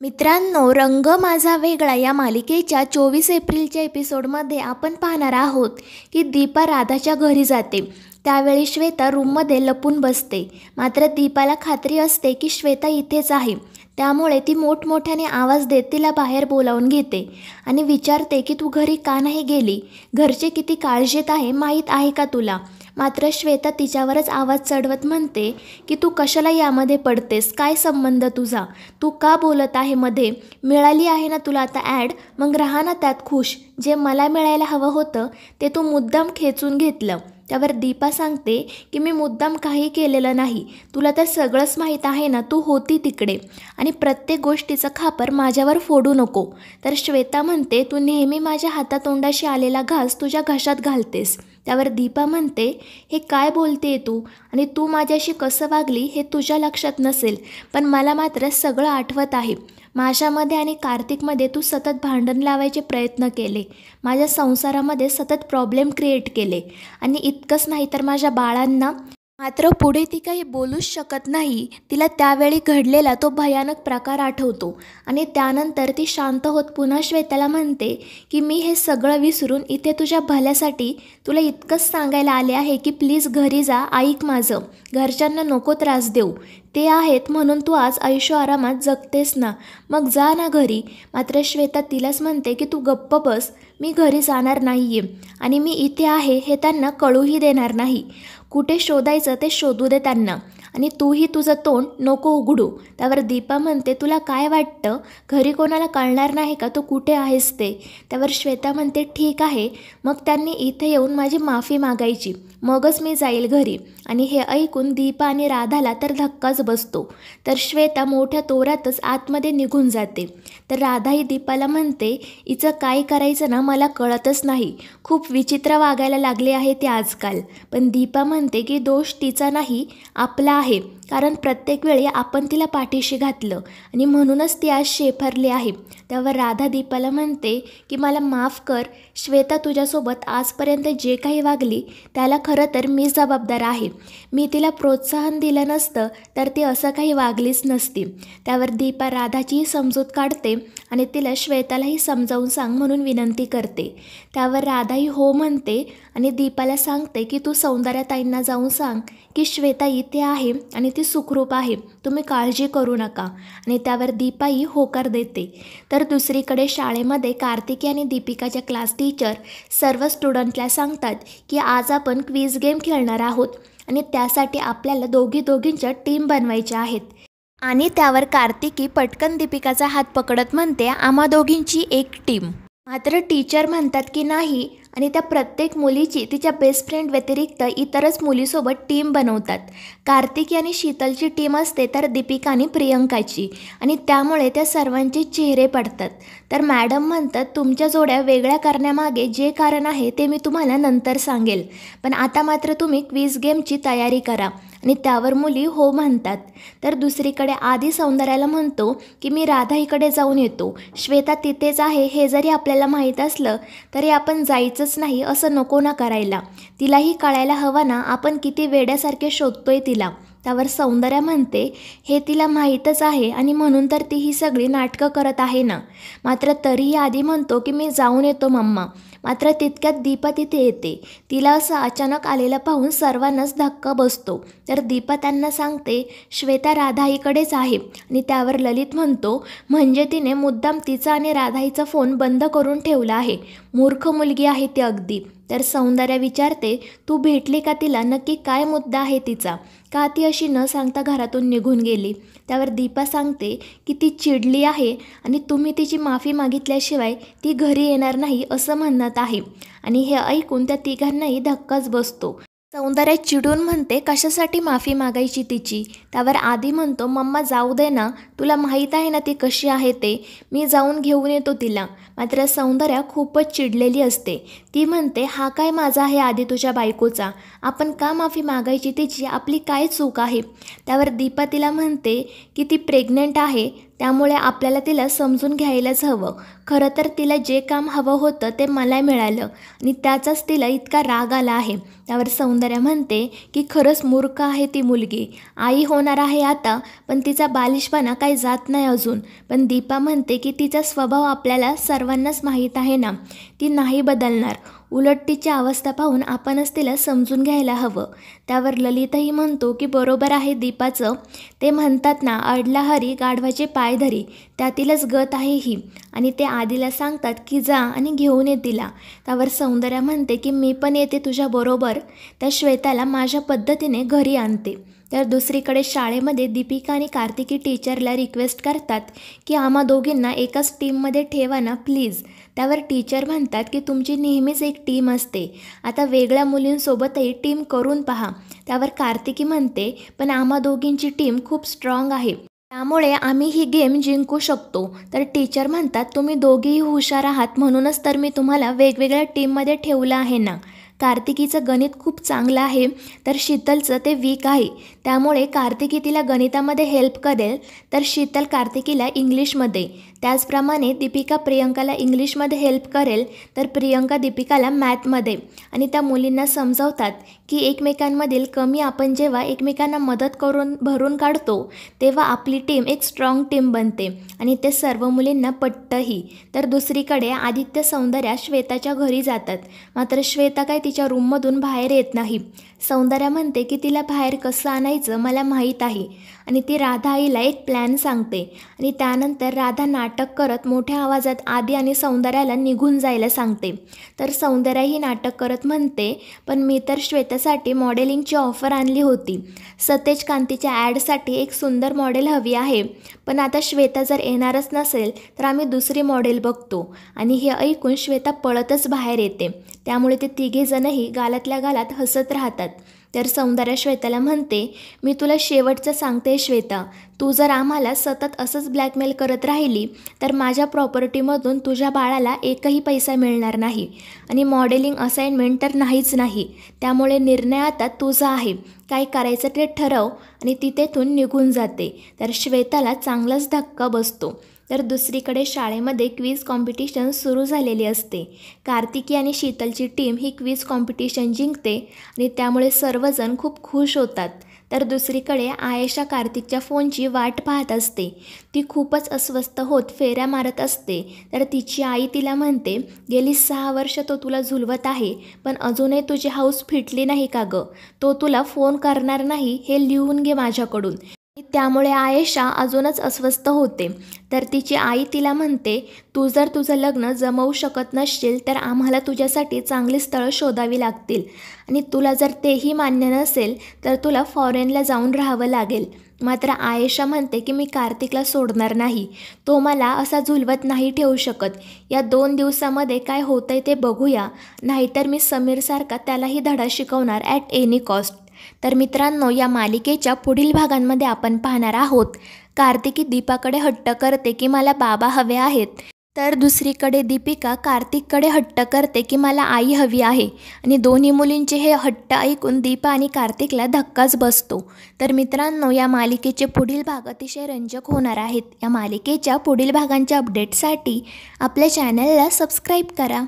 मित्रांनो, रंग माझा वेगळा या मालिकेच्या 24 एप्रिलच्या एपिसोडमध्ये आपण पाहणार आहोत की दीपा राधाच्या घरी जाते. त्यावेळी श्वेता रूममध्ये लपून बसते. मात्र दीपाला खात्री असते की श्वेता इथेच आहे. त्यामुळे ती मोठमोठ्याने आवाज देत तिला बाहेर बोलावून घेते आणि विचारते की तू घरी का नाही गेली? घरचे किती काळजीत आहे माहीत आहे का तुला? मात्र श्वेता तिच्यावरच आवाज चढवत म्हणते की तू कशाला यामध्ये पडतेस? काय संबंध तुझा? तू का बोलत आहे मध्ये? मिळाली आहे ना तुला आता ॲड, मग राहा ना त्यात खुश. जे मला मिळायला हवं होतं ते तू मुद्दाम खेचून घेतलं. त्यावर दीपा सांगते की मी मुद्दाम काही केलेलं नाही. तुला तर सगळंच माहीत आहे ना, तू होती तिकडे आणि प्रत्येक गोष्टीचं खापर माझ्यावर फोडू नको. तर श्वेता म्हणते तू नेहमी माझ्या हातातोंडाशी आलेला घास तुझ्या घशात घालतेस. त्यावर दीपा म्हणते हे काय बोलते तू? आणि तू माझ्याशी कसं वागली हे तुझ्या लक्षात नसेल, पण मला मात्र सगळं आठवत आहे. माझ्यामध्ये आणि कार्तिकमध्ये तू सतत भांडण लावायचे प्रयत्न केले. माझ्या संसारामध्ये सतत प्रॉब्लेम क्रिएट केले आणि इतकंच नाही तर माझ्या बाळांना. मात्र पुढे ती काही बोलूच शकत नाही. तिला त्यावेळी घडलेला तो भयानक प्रकार आठवतो आणि त्यानंतर ती शांत होत पुन्हा श्वेताला म्हणते की मी हे सगळं विसरून इथे तुझ्या भल्यासाठी तुला इतकंच सांगायला आले आहे की प्लीज घरी जा, ऐक माझं. घरच्यांना नको त्रास देऊ. ते आहेत म्हणून तू आज ऐशो आरामात जगतेस ना, मग जा ना घरी. मात्र श्वेता तिलाच म्हणते की तू गप्प बस, मी घरी जाणार नाही आहे आणि मी इथे आहे हे त्यांना कळूही देणार नाही. कुठे शोधायचं ते शोधू दे त्यांना आणि तूही तुझं तोंड नको उघडू. त्यावर दीपा म्हणते तुला काय वाटतं घरी कोणाला कळणार नाही का तू कुठे आहेस ते? त्यावर श्वेता म्हणते ठीक आहे, मग त्यांनी इथे येऊन माझी माफी मागायची, मगच मी जाईल घरी. आणि हे ऐकून दीपा आणि राधाला तर धक्काच बसतो. तर श्वेता मोठ्या तोरातच आतमध्ये निघून जाते. तर राधाही दीपाला म्हणते हिचं काय करायचं ना मला कळतच नाही, खूप विचित्र वागायला लागले आहे ते आजकाल. पण दीपा म्हणते की दोष तिचा नाही आपला आहे, कारण प्रत्येक वेळी आपण तिला पाठीशी घातलं आणि म्हणूनच ती आज शेफरली आहे. त्यावर राधा दीपाला म्हणते की मला माफ कर श्वेता, तुझ्यासोबत आजपर्यंत जे काही वागली त्याला खरं तर मी जबाबदार आहे. मी तिला प्रोत्साहन दिलं नसतं तर ती असं काही वागलीच नसती. त्यावर दीपा राधाचीही समजूत काढते आणि तिला श्वेतालाही समजावून सांग म्हणून विनंती करते. त्यावर राधाही हो म्हणते आणि दीपाला सांगते की तू सौंदर्याताईंना जाऊन सांग की श्वेता इथे आहे आणि ती सुखरूप आहे, तुम्ही काळजी करू नका. आणि त्यावर दीपाही होकार देते. तर दुसरीकडे शाळेमध्ये कार्तिकी आणि दीपिकाच्या क्लास टीचर सर्व स्टुडंटला सांगतात की आज आपण क्विज गेम खेळणार आहोत आणि त्यासाठी आपल्याला दोघींच्या टीम बनवायच्या आहेत. आणि त्यावर कार्तिकी पटकन दीपिकाचा हात पकडत म्हणते आम्हा दोघींची एक टीम. मात्र टीचर म्हणतात की नाही आणि त्या प्रत्येक मुलीची तिच्या बेस्ट फ्रेंड व्यतिरिक्त इतरच मुलीसोबत टीम बनवतात. कार्तिकी आणि शीतलची टीम असते तर दीपिका आणि प्रियंकाची, आणि त्यामुळे त्या सर्वांचे चेहरे पडतात. तर मॅडम म्हणतात तुमच्या जोड्या वेगळ्या करण्यामागे जे कारण आहे ते मी तुम्हाला नंतर सांगेल, पण आता मात्र तुम्ही क्विज गेमची तयारी करा. आणि त्यावर मुली हो म्हणतात. तर दुसरीकडे आधी सौंदर्याला म्हणतो की मी राधाईकडे जाऊन येतो, श्वेता तिथेच आहे हे जरी आपल्याला माहीत असलं तरी आपण जायचंच नाही असं नको ना करायला. तिलाही कळायला हवं ना आपण किती वेड्यासारखे शोधतोय तिला. त्यावर सौंदर्या म्हणते हे तिला माहीतच आहे आणि म्हणून तर ती ही सगळी नाटकं करत आहे ना. मात्र तरीही आधी म्हणतो की मी जाऊन येतो मम्मा. मात्र तितक्यात दीपा तिथे येते. तिला असं अचानक आलेलं पाहून सर्वांनाच धक्का बसतो. तर दीपा त्यांना सांगते श्वेता राधाईकडेच आहे. आणि त्यावर ललित म्हणतो म्हणजे तिने मुद्दाम तिचा आणि राधाईचा फोन बंद करून ठेवला आहे, मूर्ख मुलगी आहे ती अगदी. तर सौंदर्या विचारते तू भेटली का तिला, नक्की काय मुद्दा आहे तिचा, का ती अशी न सांगता घरातून निघून गेली? त्यावर दीपा सांगते की ती चिडली आहे आणि तुम्ही तिची माफी मागितल्याशिवाय ती घरी येणार नाही असं म्हणत आहे. आणि हे ऐकून त्या तिघांनाही धक्काच बसतो. सौंदर्या चिडून म्हणते कशासाठी माफी मागायची तिची? त्यावर आधी म्हणतो मम्मा जाऊ दे ना, तुला माहीत आहे ना ती कशी आहे ते, मी जाऊन घेऊन येतो तिला. मात्र सौंदर्या खूपच चिडलेली असते. ती म्हणते हा काय माझा आहे आधी तुझ्या बायकोचा, आपण का माफी मागायची तिची, आपली काय चूक आहे? त्यावर दीपा तिला म्हणते की ती प्रेग्नंट आहे, त्यामुळे आपल्याला तिला समजून घ्यायलाच हवं. खरं तर तिला जे काम हवं होतं ते मला मिळालं आणि त्याचाच तिला इतका राग आला आहे. त्यावर सौंदर्या म्हणते की खरंच मूर्ख आहे ती मुलगी. आई होणार आहे आता, पण तिचा बालिशपणा काही जात नाही अजून. पण दीपा म्हणते की तिचा स्वभाव आपल्याला सर्वांनाच माहीत आहे ना, ती नाही बदलणार. उलट तिची अवस्था पाहून आपणच तिला समजून घ्यायला हवं. त्यावर ललितही म्हणतो की बरोबर आहे दीपाचं. ते म्हणतात ना, अडला हरी गाढवाचे पाय धरी, त्यातीलच गत आहे ही. आणि ते आधीला सांगतात की जा आणि घेऊन ये तिला. त्यावर सौंदर्या म्हणते की मी पण येते तुझ्याबरोबर. त्या श्वेताला माझ्या पद्धतीने घरी आणते. तर दुसरीकडे शाळेमध्ये दीपिका आणि कार्तिकी टीचरला रिक्वेस्ट करतात की आम्हा दोघींना एकाच टीममध्ये ठेवा ना प्लीज. त्यावर टीचर म्हणतात की तुमची नेहमीच एक टीम असते, आता वेगळ्या मुलींसोबतही टीम करून पहा. त्यावर कार्तिकी म्हणते पण आम्हा दोघींची टीम खूप स्ट्रॉंग आहे, त्यामुळे आम्ही ही गेम जिंकू शकतो. तर टीचर म्हणतात तुम्ही दोघीही हुशार आहात, म्हणूनच तर मी तुम्हाला वेगवेगळ्या टीममध्ये ठेवलं आहे ना. कार्तिकीचं गणित खूप चांगलं आहे, तर शीतलचं ते वीक आहे. त्यामुळे कार्तिकी तिला गणितामध्ये हेल्प करेल, तर शीतल कार्तिकीला इंग्लिशमध्ये. त्याचप्रमाणे दीपिका प्रियंकाला इंग्लिशमध्ये हेल्प करेल, तर प्रियंका दीपिकाला मॅथमध्ये. आणि त्या मुलींना समजावतात की एकमेकांमधील कमी आपण जेव्हा एकमेकांना मदत करून भरून काढतो, तेव्हा आपली टीम एक स्ट्रॉंग टीम बनते. आणि ते सर्व मुलींना पटतंही. तर दुसरीकडे आदित्य सौंदर्या श्वेताच्या घरी जातात. मात्र श्वेता काय तिच्या रूममधून बाहेर येत नाही. सौंदर्या म्हणते की तिला बाहेर कसं आणायचं मला माहीत आहे. आणि ती राधा आईला एक प्लॅन सांगते. आणि त्यानंतर राधा नाटक करत मोठ्या आवाजात आदी आणि सौंदर्याला निघून जायला सांगते. तर सौंदर्या ही नाटक करत म्हणते पण मी तर श्वेतासाठी मॉडेलिंगची ऑफर आणली होती. सतेज कांतीच्या ॲडसाठी एक सुंदर मॉडेल हवी आहे, पण आता श्वेता जर येणारच नसेल तर आम्ही दुसरी मॉडेल बघतो. आणि हे ऐकून श्वेता पळतच बाहेर येते. त्यामुळे ते तिघेजणही गालातल्या गालात हसत राहतात. तर सौंदर्या श्वेताला म्हणते मी तुला शेवटचं सांगते श्वेता, तू जर आम्हाला सतत असंच ब्लॅकमेल करत राहिली तर माझ्या प्रॉपर्टीमधून तुझ्या बाळाला एकही पैसा मिळणार नाही. आणि मॉडेलिंग असाइनमेंट तर नाहीच नाही. त्यामुळे निर्णय आता तुझा आहे, काय करायचं ते ठरव. आणि ती तेथून निघून जाते. तर श्वेताला चांगलाच धक्का बसतो. तर दुसरीकडे शाळेमध्ये क्विज कॉम्पिटिशन सुरू झालेली असते. कार्तिकी आणि शीतलची टीम ही क्विज कॉम्पिटिशन जिंकते आणि त्यामुळे सर्वजण खूप खुश होतात. तर दुसरीकडे आयेशा कार्तिकच्या फोनची वाट पाहत असते. ती खूपच अस्वस्थ होत फेऱ्या मारत असते. तर तिची आई तिला म्हणते गेली 6 वर्ष तो तुला झुलवत आहे, पण अजूनही तुझी हौस फिटली नाही का गं? तो तुला फोन करणार नाही हे लिहून घे माझ्याकडून. त्यामुळे आयेशा अजूनच अस्वस्थ होते. तर तिची आई तिला म्हणते तू जर तुझं लग्न जमवू शकत नसशील तर आम्हाला तुझ्यासाठी चांगली स्थळं शोधावी लागतील. आणि तुला जर तेही मान्य नसेल तर तुला फॉरेनला जाऊन राहावं लागेल. मात्र आयेशा म्हणते की मी कार्तिकला सोडणार नाही, तो मला असा झुलवत नाही ठेवू शकत. या 2 दिवसामध्ये काय होतंय ते बघूया, नाहीतर मी समीरसारखा त्यालाही धडा शिकवणार ॲट एनी कॉस्ट. तर मित्रांनो, या मालिकेच्या पुढील भागांमध्ये आपण पाहणार आहोत कार्तिकी दीपाकडे हट्ट करते की मला बाबा हवे आहेत, तर दुसरीकडे दीपिका कार्तिककडे हट्ट करते की मला आई हवी आहे. आणि दोन्ही मुलींचे हे हट्ट ऐकून दीपा आणि कार्तिकला धक्काच बसतो. तर मित्रांनो, या मालिकेचे पुढील भाग अतिशय रंजक होणार आहेत. या मालिकेच्या पुढील भागांच्या अपडेटसाठी आपल्या चॅनलला सबस्क्राईब करा.